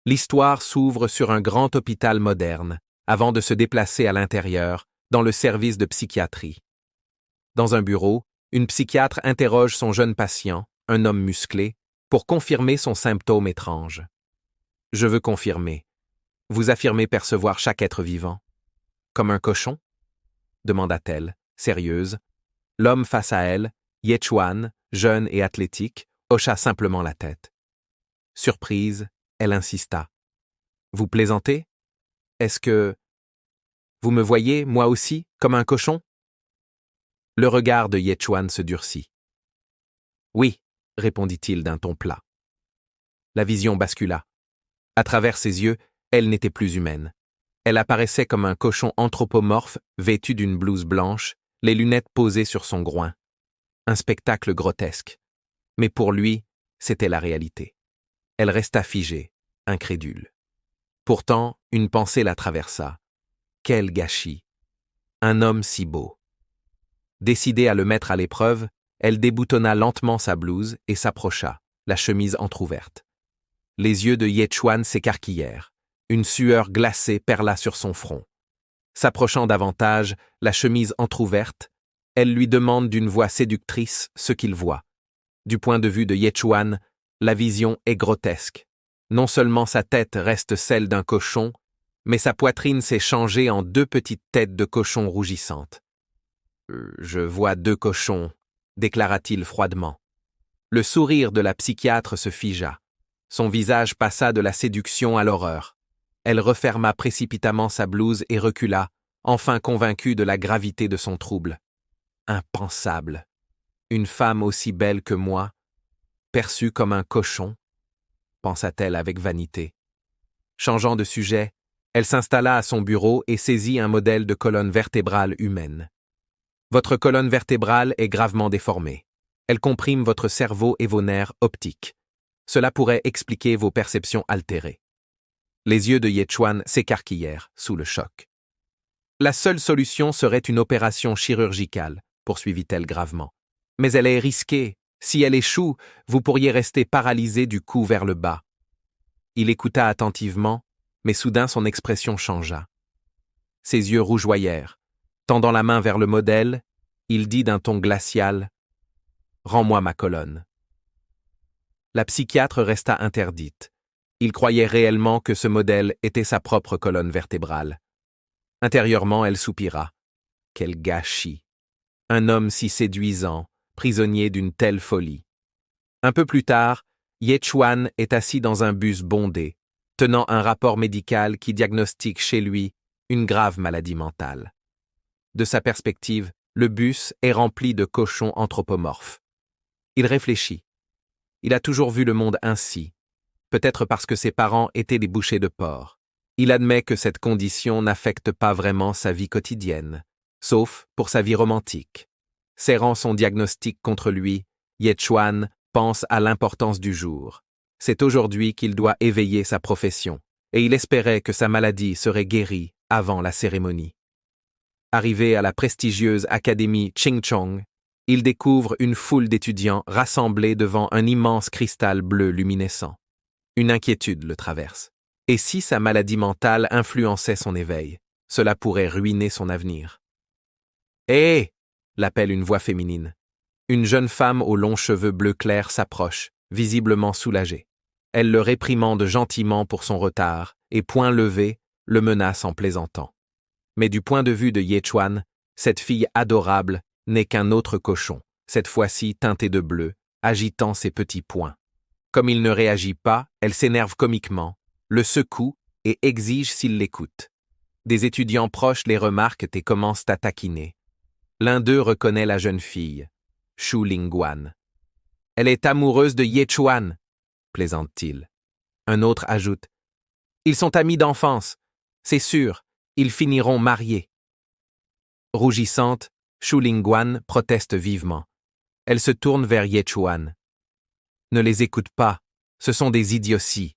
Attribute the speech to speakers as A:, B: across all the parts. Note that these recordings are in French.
A: L'histoire s'ouvre sur un grand hôpital moderne, avant de se déplacer à l'intérieur, dans le service de psychiatrie. Dans un bureau, une psychiatre interroge son jeune patient, un homme musclé, pour confirmer son symptôme étrange. « Je veux confirmer. Vous affirmez percevoir chaque être vivant. Comme un cochon ?» demanda-t-elle, sérieuse. L'homme face à elle, Yechuan, jeune et athlétique, hocha simplement la tête. Surprise, elle insista. « Vous plaisantez? Est-ce que... vous me voyez, moi aussi, comme un cochon ?» Le regard de Yechuan se durcit. « Oui, » répondit-il d'un ton plat. La vision bascula. À travers ses yeux, elle n'était plus humaine. Elle apparaissait comme un cochon anthropomorphe vêtu d'une blouse blanche, les lunettes posées sur son groin. Un spectacle grotesque. Mais pour lui, c'était la réalité. Elle resta figée, incrédule. Pourtant, une pensée la traversa. Quel gâchis! Un homme si beau. Décidée à le mettre à l'épreuve, elle déboutonna lentement sa blouse et s'approcha, la chemise entr'ouverte. Les yeux de Yechuan s'écarquillèrent. Une sueur glacée perla sur son front. S'approchant davantage, la chemise entr'ouverte, elle lui demande d'une voix séductrice ce qu'il voit. Du point de vue de Yechuan, la vision est grotesque. Non seulement sa tête reste celle d'un cochon, mais sa poitrine s'est changée en deux petites têtes de cochons rougissantes. « Je vois deux cochons », déclara-t-il froidement. Le sourire de la psychiatre se figea. Son visage passa de la séduction à l'horreur. Elle referma précipitamment sa blouse et recula, enfin convaincue de la gravité de son trouble. Impensable. Une femme aussi belle que moi, perçue comme un cochon, pensa-t-elle avec vanité. Changeant de sujet, elle s'installa à son bureau et saisit un modèle de colonne vertébrale humaine. Votre colonne vertébrale est gravement déformée. Elle comprime votre cerveau et vos nerfs optiques. Cela pourrait expliquer vos perceptions altérées. Les yeux de Yechuan s'écarquillèrent sous le choc. La seule solution serait une opération chirurgicale, poursuivit-elle gravement. Mais elle est risquée. Si elle échoue, vous pourriez rester paralysé du cou vers le bas. Il écouta attentivement, mais soudain son expression changea. Ses yeux rougeoyèrent. Tendant la main vers le modèle, il dit d'un ton glacial « Rends-moi ma colonne ». La psychiatre resta interdite. Il croyait réellement que ce modèle était sa propre colonne vertébrale. Intérieurement, elle soupira. Quel gâchis! Un homme si séduisant, prisonnier d'une telle folie. Un peu plus tard, Yechuan est assis dans un bus bondé, tenant un rapport médical qui diagnostique chez lui une grave maladie mentale. De sa perspective, le bus est rempli de cochons anthropomorphes. Il réfléchit. Il a toujours vu le monde ainsi, peut-être parce que ses parents étaient des bouchers de porc. Il admet que cette condition n'affecte pas vraiment sa vie quotidienne, sauf pour sa vie romantique. Serrant son diagnostic contre lui, Yechuan pense à l'importance du jour. C'est aujourd'hui qu'il doit éveiller sa profession, et il espérait que sa maladie serait guérie avant la cérémonie. Arrivé à la prestigieuse académie Chingchong, il découvre une foule d'étudiants rassemblés devant un immense cristal bleu luminescent. Une inquiétude le traverse. Et si sa maladie mentale influençait son éveil, cela pourrait ruiner son avenir. « Hé !» l'appelle une voix féminine. Une jeune femme aux longs cheveux bleu clair s'approche, visiblement soulagée. Elle le réprimande gentiment pour son retard et, poing levé, le menace en plaisantant. Mais du point de vue de Yechuan, cette fille adorable n'est qu'un autre cochon, cette fois-ci teinté de bleu, agitant ses petits poings. Comme il ne réagit pas, elle s'énerve comiquement, le secoue et exige s'il l'écoute. Des étudiants proches les remarquent et commencent à taquiner. L'un d'eux reconnaît la jeune fille, Shu Lingguan. « Elle est amoureuse de Yechuan », plaisante-t-il. Un autre ajoute « Ils sont amis d'enfance. C'est sûr, ils finiront mariés. » Rougissante, Shu Lingguan proteste vivement. Elle se tourne vers Yechuan. « Ne les écoute pas, ce sont des idioties. »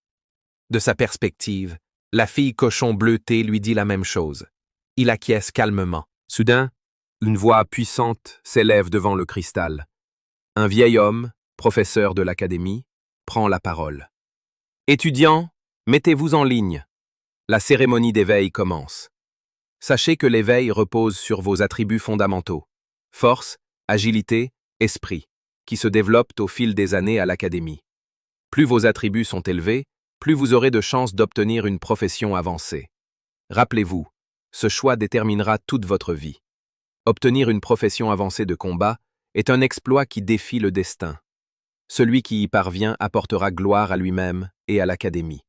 A: De sa perspective, la fille cochon bleutée lui dit la même chose. Il acquiesce calmement. Soudain, une voix puissante s'élève devant le cristal. Un vieil homme, professeur de l'académie, prend la parole. « Étudiants, Mettez-vous en ligne. La cérémonie d'éveil commence. Sachez que l'éveil repose sur vos attributs fondamentaux. Force, agilité, esprit, qui se développent au fil des années à l'académie. Plus vos attributs sont élevés, plus vous aurez de chances d'obtenir une profession avancée. Rappelez-vous, ce choix déterminera toute votre vie. Obtenir une profession avancée de combat est un exploit qui défie le destin. Celui qui y parvient apportera gloire à lui-même et à l'académie.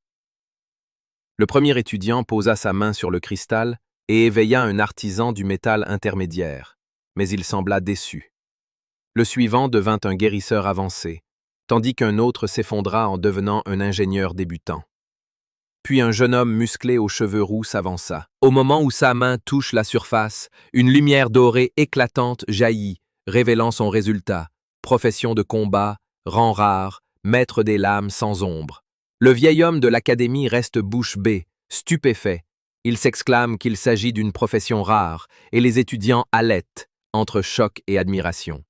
A: Le premier étudiant posa sa main sur le cristal et éveilla un artisan du métal intermédiaire, mais il sembla déçu. Le suivant devint un guérisseur avancé, tandis qu'un autre s'effondra en devenant un ingénieur débutant. Puis un jeune homme musclé aux cheveux roux s'avança. Au moment où sa main touche la surface, une lumière dorée éclatante jaillit, révélant son résultat. Profession de combat, rang rare, maître des lames sans ombre. Le vieil homme de l'académie reste bouche bée, stupéfait. Il s'exclame qu'il s'agit d'une profession rare, et les étudiants halettent, entre choc et admiration.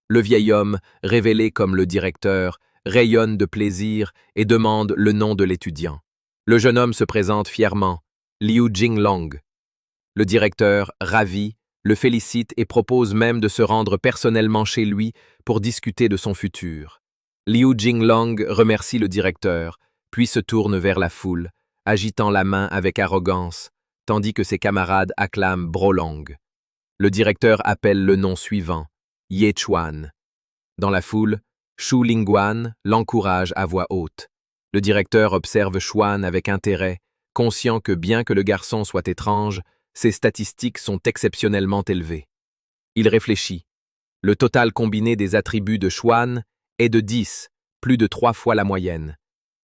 A: Le vieil homme, révélé comme le directeur, rayonne de plaisir et demande le nom de l'étudiant. Le jeune homme se présente fièrement, Liu Jinglong. Le directeur, ravi, le félicite et propose même de se rendre personnellement chez lui pour discuter de son futur. Liu Jinglong remercie le directeur, puis se tourne vers la foule, agitant la main avec arrogance, tandis que ses camarades acclament Brolong. Le directeur appelle le nom suivant, Ye Chuan. Dans la foule, Shu Lingguan l'encourage à voix haute. Le directeur observe Chuan avec intérêt, conscient que bien que le garçon soit étrange, ses statistiques sont exceptionnellement élevées. Il réfléchit. Le total combiné des attributs de Chuan est de 10, plus de 3 fois la moyenne.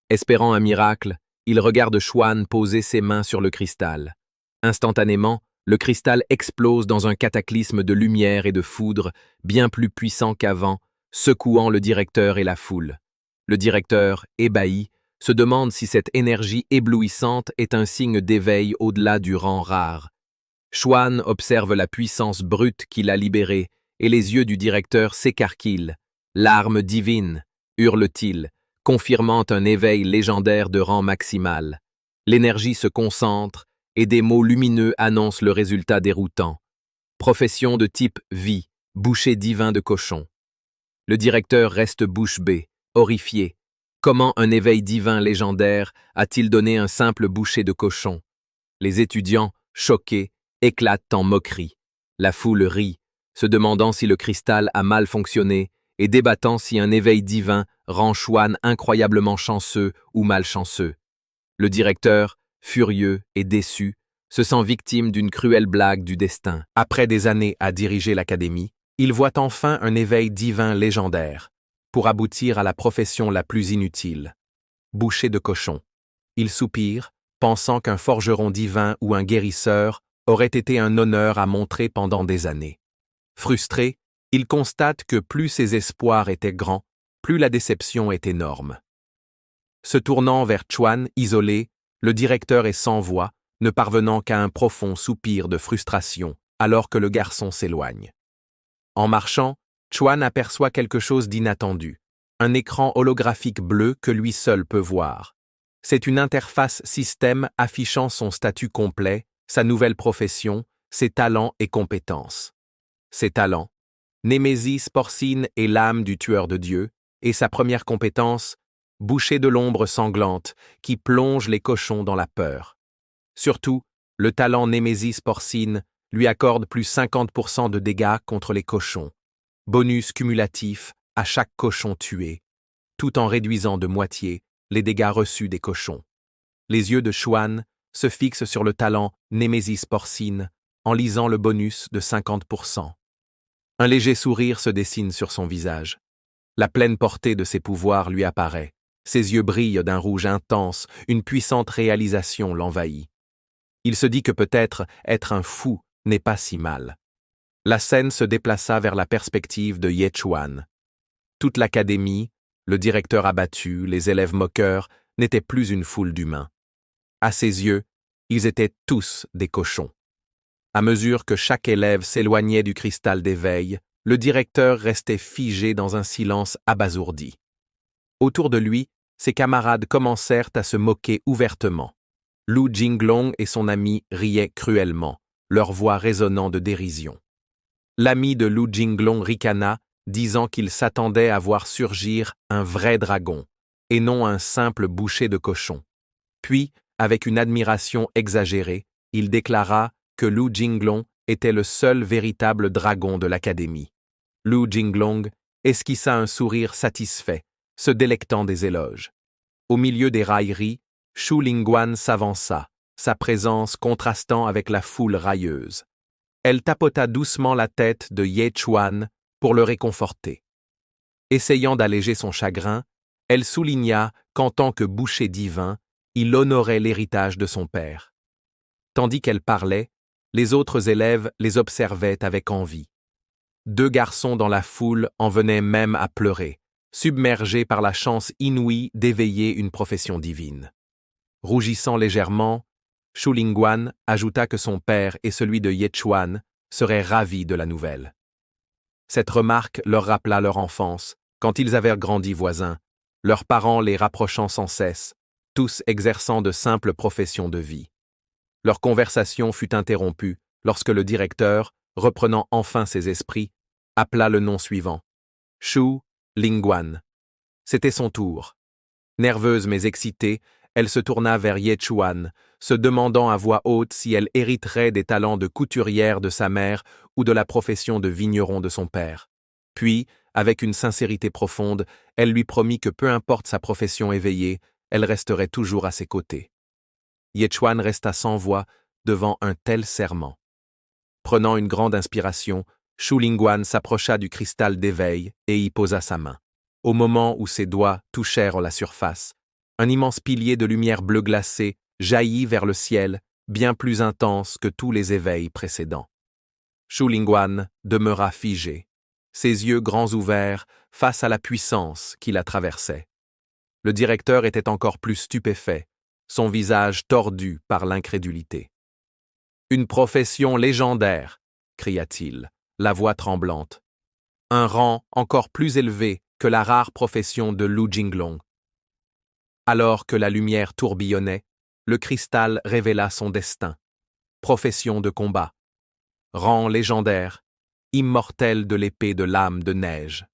A: Espérant un miracle, il regarde Chuan poser ses mains sur le cristal. Instantanément, le cristal explose dans un cataclysme de lumière et de foudre, bien plus puissant qu'avant, secouant le directeur et la foule. Le directeur, ébahi, se demande si cette énergie éblouissante est un signe d'éveil au-delà du rang rare. Chuan observe la puissance brute qu'il a libérée, et les yeux du directeur s'écarquillent. « L'arme divine !» hurle-t-il, confirmant un éveil légendaire de rang maximal. L'énergie se concentre, et des mots lumineux annoncent le résultat déroutant. Profession de type vie, boucher divin de cochon. Le directeur reste bouche bée, horrifié. Comment un éveil divin légendaire a-t-il donné un simple boucher de cochon? Les étudiants, choqués, éclatent en moquerie. La foule rit, se demandant si le cristal a mal fonctionné et débattant si un éveil divin rend Chuan incroyablement chanceux ou malchanceux. Le directeur, furieux et déçu, se sent victime d'une cruelle blague du destin. Après des années à diriger l'académie, il voit enfin un éveil divin légendaire, pour aboutir à la profession la plus inutile. Boucher de cochon. Il soupire, pensant qu'un forgeron divin ou un guérisseur aurait été un honneur à montrer pendant des années. Frustré, il constate que plus ses espoirs étaient grands, plus la déception est énorme. Se tournant vers Chuan, isolé, le directeur est sans voix, ne parvenant qu'à un profond soupir de frustration, alors que le garçon s'éloigne. En marchant, Chuan aperçoit quelque chose d'inattendu, un écran holographique bleu que lui seul peut voir. C'est une interface système affichant son statut complet, sa nouvelle profession, ses talents et compétences. Ses talents, Némésis porcine et l'âme du tueur de Dieu, et sa première compétence, boucher de l'ombre sanglante qui plonge les cochons dans la peur. Surtout, le talent Némésis porcine lui accorde plus 50% de dégâts contre les cochons, bonus cumulatif à chaque cochon tué, tout en réduisant de moitié les dégâts reçus des cochons. Les yeux de Chuan se fixent sur le talent Némésis porcine en lisant le bonus de 50%. Un léger sourire se dessine sur son visage. La pleine portée de ses pouvoirs lui apparaît. Ses yeux brillent d'un rouge intense, une puissante réalisation l'envahit. Il se dit que peut-être être un fou n'est pas si mal. La scène se déplaça vers la perspective de Ye Chuan. Toute l'académie, le directeur abattu, les élèves moqueurs, n'étaient plus une foule d'humains. À ses yeux, ils étaient tous des cochons. À mesure que chaque élève s'éloignait du cristal d'éveil, le directeur restait figé dans un silence abasourdi. Autour de lui, ses camarades commencèrent à se moquer ouvertement. Lu Jinglong et son ami riaient cruellement, leur voix résonnant de dérision. L'ami de Lu Jinglong ricana, disant qu'il s'attendait à voir surgir un vrai dragon, et non un simple boucher de cochon. Puis, avec une admiration exagérée, il déclara que Lu Jinglong était le seul véritable dragon de l'académie. Lu Jinglong esquissa un sourire satisfait, se délectant des éloges. Au milieu des railleries, Shu Lingguan s'avança, sa présence contrastant avec la foule railleuse. Elle tapota doucement la tête de Ye Chuan pour le réconforter. Essayant d'alléger son chagrin, elle souligna qu'en tant que boucher divin, il honorait l'héritage de son père. Tandis qu'elle parlait, les autres élèves les observaient avec envie. 2 garçons dans la foule en venaient même à pleurer, submergés par la chance inouïe d'éveiller une profession divine. Rougissant légèrement, Shu Lingguan ajouta que son père et celui de Ye Chuan seraient ravis de la nouvelle. Cette remarque leur rappela leur enfance, quand ils avaient grandi voisins, leurs parents les rapprochant sans cesse, tous exerçant de simples professions de vie. Leur conversation fut interrompue lorsque le directeur, reprenant enfin ses esprits, appela le nom suivant. Shu Lingguan. C'était son tour. Nerveuse mais excitée, elle se tourna vers Ye Chuan, se demandant à voix haute si elle hériterait des talents de couturière de sa mère ou de la profession de vigneron de son père. Puis, avec une sincérité profonde, elle lui promit que peu importe sa profession éveillée, elle resterait toujours à ses côtés. Ye Chuan resta sans voix devant un tel serment. Prenant une grande inspiration, Shu Lingguan s'approcha du cristal d'éveil et y posa sa main. Au moment où ses doigts touchèrent la surface, un immense pilier de lumière bleue glacée jaillit vers le ciel, bien plus intense que tous les éveils précédents. Shu Lingguan demeura figé, ses yeux grands ouverts face à la puissance qui la traversait. Le directeur était encore plus stupéfait, son visage tordu par l'incrédulité. « Une profession légendaire !» cria-t-il, la voix tremblante. « Un rang encore plus élevé que la rare profession de Lu Jinglong. » Alors que la lumière tourbillonnait, le cristal révéla son destin. Profession de combat. Rang légendaire, immortel de l'épée de lame de neige.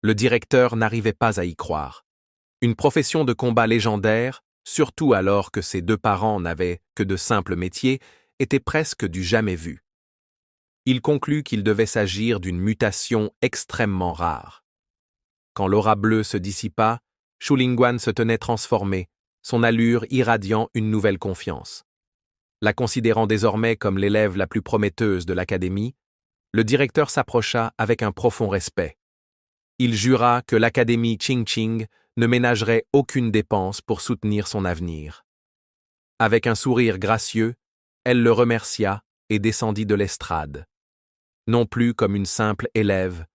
A: Le directeur n'arrivait pas à y croire. Une profession de combat légendaire, surtout alors que ses 2 parents n'avaient que de simples métiers, était presque du jamais vu. Il conclut qu'il devait s'agir d'une mutation extrêmement rare. Quand l'aura bleue se dissipa, Shu Lingguan se tenait transformé, son allure irradiant une nouvelle confiance. La considérant désormais comme l'élève la plus prometteuse de l'académie, le directeur s'approcha avec un profond respect. Il jura que l'académie Qingqing ne ménagerait aucune dépense pour soutenir son avenir. Avec un sourire gracieux, elle le remercia et descendit de l'estrade. Non plus comme une simple élève,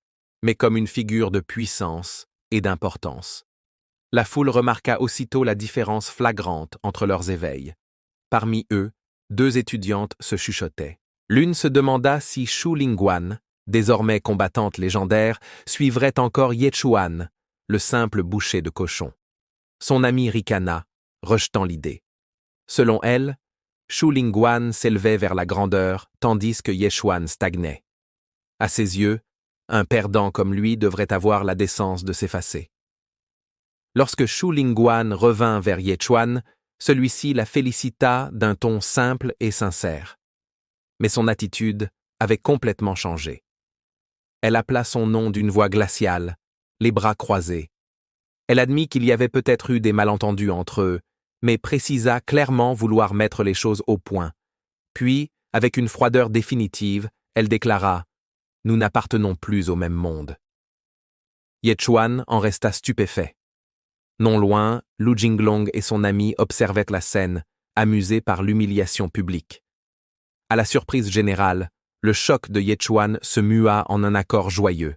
A: mais comme une figure de puissance et d'importance. La foule remarqua aussitôt la différence flagrante entre leurs éveils. Parmi eux, 2 étudiantes se chuchotaient. L'une se demanda si Shu Lingguan, désormais combattante légendaire, suivrait encore Ye Chuan, le simple boucher de cochon. Son amie ricana, rejetant l'idée. Selon elle, Shu Lingguan s'élevait vers la grandeur, tandis que Ye Chuan stagnait. À ses yeux, un perdant comme lui devrait avoir la décence de s'effacer. Lorsque Shu Lingguan revint vers Ye Chuan, celui-ci la félicita d'un ton simple et sincère. Mais son attitude avait complètement changé. Elle appela son nom d'une voix glaciale, les bras croisés. Elle admit qu'il y avait peut-être eu des malentendus entre eux, mais précisa clairement vouloir mettre les choses au point. Puis, avec une froideur définitive, elle déclara « Nous n'appartenons plus au même monde ». Ye Chuan en resta stupéfait. Non loin, Lu Jinglong et son ami observaient la scène, amusés par l'humiliation publique. À la surprise générale, le choc de Ye Chuan se mua en un accord joyeux.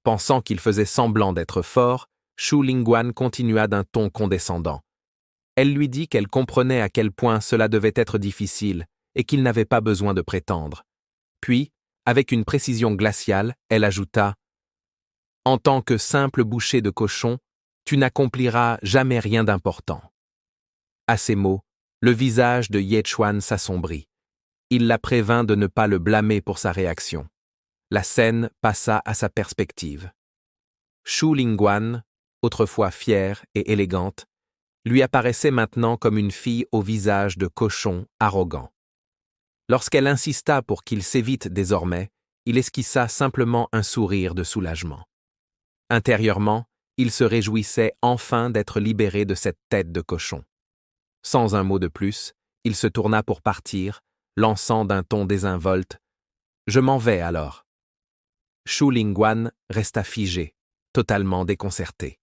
A: Pensant qu'il faisait semblant d'être fort, Shu Lingguan continua d'un ton condescendant. Elle lui dit qu'elle comprenait à quel point cela devait être difficile et qu'il n'avait pas besoin de prétendre. Puis, avec une précision glaciale, elle ajouta « En tant que simple boucher de cochon, Tu n'accompliras jamais rien d'important. À ces mots, le visage de Ye Chuan s'assombrit. Il la prévint de ne pas le blâmer pour sa réaction. La scène passa à sa perspective. Shu Lingguan, autrefois fière et élégante, lui apparaissait maintenant comme une fille au visage de cochon arrogant. Lorsqu'elle insista pour qu'il s'évite désormais, il esquissa simplement un sourire de soulagement. Intérieurement, il se réjouissait enfin d'être libéré de cette tête de cochon. Sans un mot de plus, il se tourna pour partir, lançant d'un ton désinvolte « Je m'en vais alors ». Shu Lingguan resta figé, totalement déconcerté.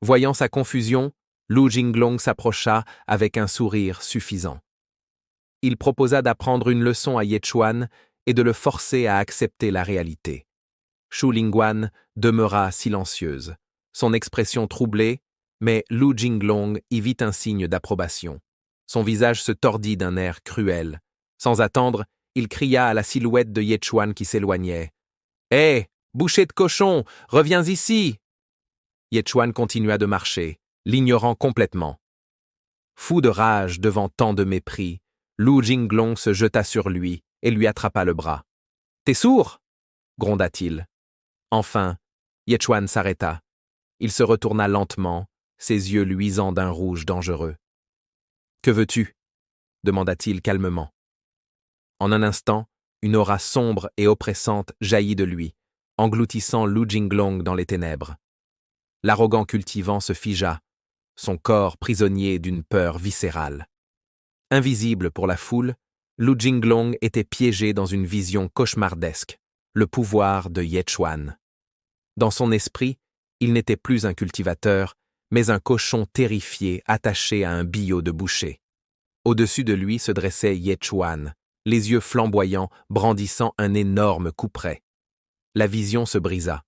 A: Voyant sa confusion, Lu Jinglong s'approcha avec un sourire suffisant. Il proposa d'apprendre une leçon à Ye Chuan et de le forcer à accepter la réalité. Shu Lingguan demeura silencieuse, son expression troublée, mais Lu Jinglong y vit un signe d'approbation. Son visage se tordit d'un air cruel. Sans attendre, il cria à la silhouette de Ye Chuan qui s'éloignait. « Hé, boucher de cochon, reviens ici !» Ye Chuan continua de marcher, l'ignorant complètement. Fou de rage devant tant de mépris, Lu Jinglong se jeta sur lui et lui attrapa le bras. « T'es sourd » gronda-t-il. Enfin, Ye Chuan s'arrêta. Il se retourna lentement, ses yeux luisants d'un rouge dangereux. « Que veux-tu » demanda-t-il calmement. En un instant, une aura sombre et oppressante jaillit de lui, engloutissant Lu Jinglong dans les ténèbres. L'arrogant cultivant se figea, son corps prisonnier d'une peur viscérale. Invisible pour la foule, Lu Jinglong était piégé dans une vision cauchemardesque, le pouvoir de Ye Chuan. Dans son esprit, il n'était plus un cultivateur, mais un cochon terrifié attaché à un billot de boucher. Au-dessus de lui se dressait Ye Chuan, les yeux flamboyants, brandissant un énorme couperet. La vision se brisa.